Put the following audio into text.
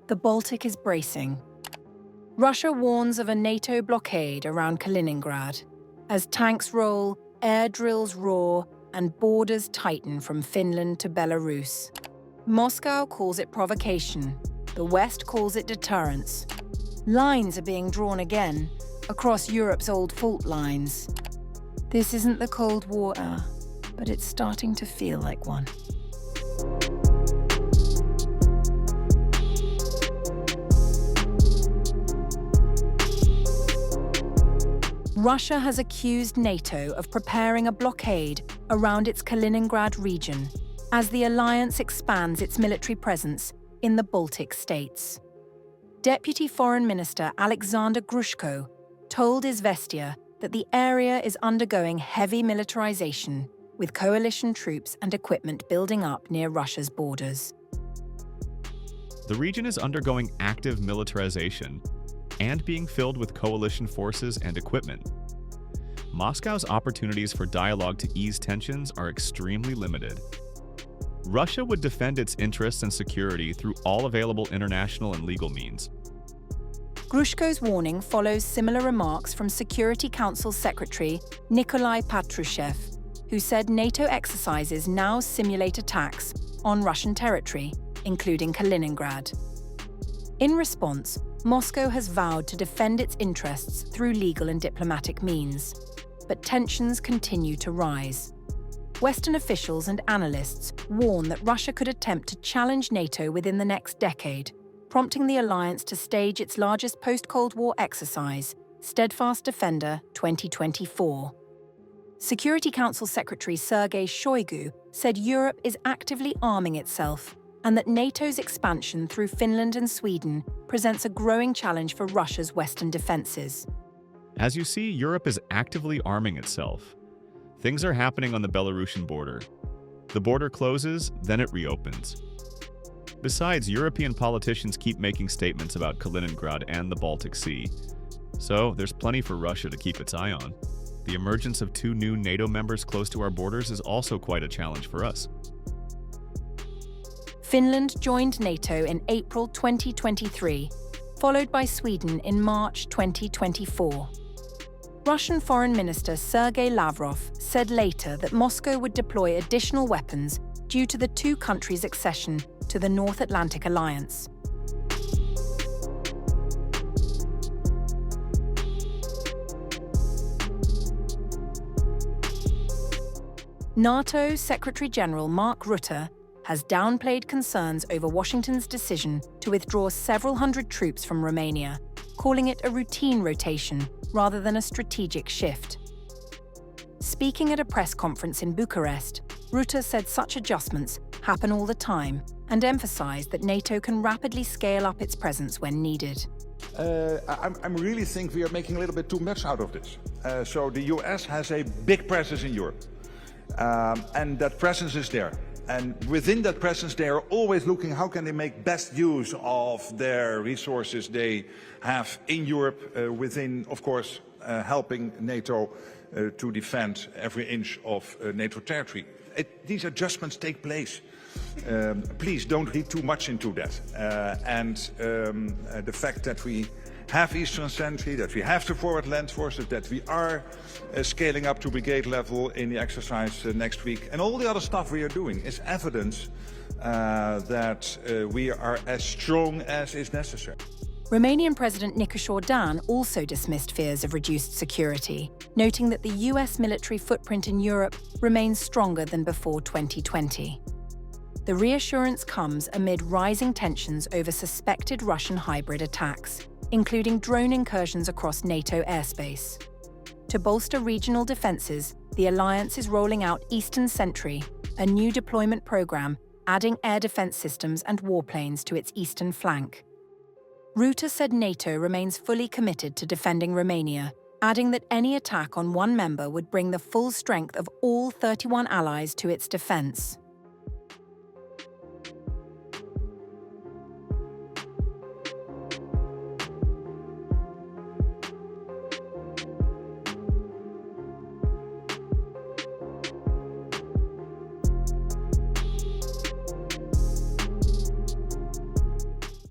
The Baltic is bracing. Russia warns of a NATO blockade around Kaliningrad. As tanks roll, air drills roar, and borders tighten from Finland to Belarus. Moscow calls it provocation. The West calls it deterrence. Lines are being drawn again, across Europe's old fault lines. This isn't the Cold War era, but it's starting to feel like one. Russia has accused NATO of preparing a blockade around its Kaliningrad region as the alliance expands its military presence in the Baltic states. Deputy Foreign Minister Alexander Grushko told Izvestia that the area is undergoing heavy militarization, with coalition troops and equipment building up near Russia's borders. The region is undergoing active militarization and being filled with coalition forces and equipment. Moscow's opportunities for dialogue to ease tensions are extremely limited. Russia would defend its interests and security through all available international and legal means. Grushko's warning follows similar remarks from Security Council Secretary Nikolai Patrushev, who said NATO exercises now simulate attacks on Russian territory, including Kaliningrad. In response, Moscow has vowed to defend its interests through legal and diplomatic means, but tensions continue to rise. Western officials and analysts warn that Russia could attempt to challenge NATO within the next decade, prompting the alliance to stage its largest post-Cold War exercise, Steadfast Defender 2024. Security Council Secretary Sergei Shoigu said Europe is actively arming itself and that NATO's expansion through Finland and Sweden presents a growing challenge for Russia's Western defenses. As you see, Europe is actively arming itself. Things are happening on the Belarusian border. The border closes, then it reopens. Besides, European politicians keep making statements about Kaliningrad and the Baltic Sea. So there's plenty for Russia to keep its eye on. The emergence of 2 new NATO members close to our borders is also quite a challenge for us. Finland joined NATO in April 2023, followed by Sweden in March 2024. Russian Foreign Minister Sergei Lavrov said later that Moscow would deploy additional weapons due to the 2 countries' accession to the North Atlantic Alliance. NATO Secretary-General Mark Rutte has downplayed concerns over Washington's decision to withdraw several hundred troops from Romania, calling it a routine rotation rather than a strategic shift. Speaking at a press conference in Bucharest, Rutte said such adjustments happen all the time and emphasized that NATO can rapidly scale up its presence when needed. I really think we are making a little bit too much out of this. So the US has a big presence in Europe, and that presence is there. And within that presence, they are always looking how can they make best use of their resources they have in Europe, within, of course, helping NATO to defend every inch of NATO territory. These adjustments take place. Please don't read too much into that. The fact that we have Eastern Sentry, that we have the forward land forces, that we are scaling up to brigade level in the exercise next week, and all the other stuff we are doing is evidence that we are as strong as is necessary. Romanian President Nicolae Dan also dismissed fears of reduced security, noting that the US military footprint in Europe remains stronger than before 2020. The reassurance comes amid rising tensions over suspected Russian hybrid attacks, including drone incursions across NATO airspace. To bolster regional defences, the alliance is rolling out Eastern Sentry, a new deployment programme adding air defence systems and warplanes to its eastern flank. Rutte said NATO remains fully committed to defending Romania, adding that any attack on one member would bring the full strength of all 31 allies to its defence.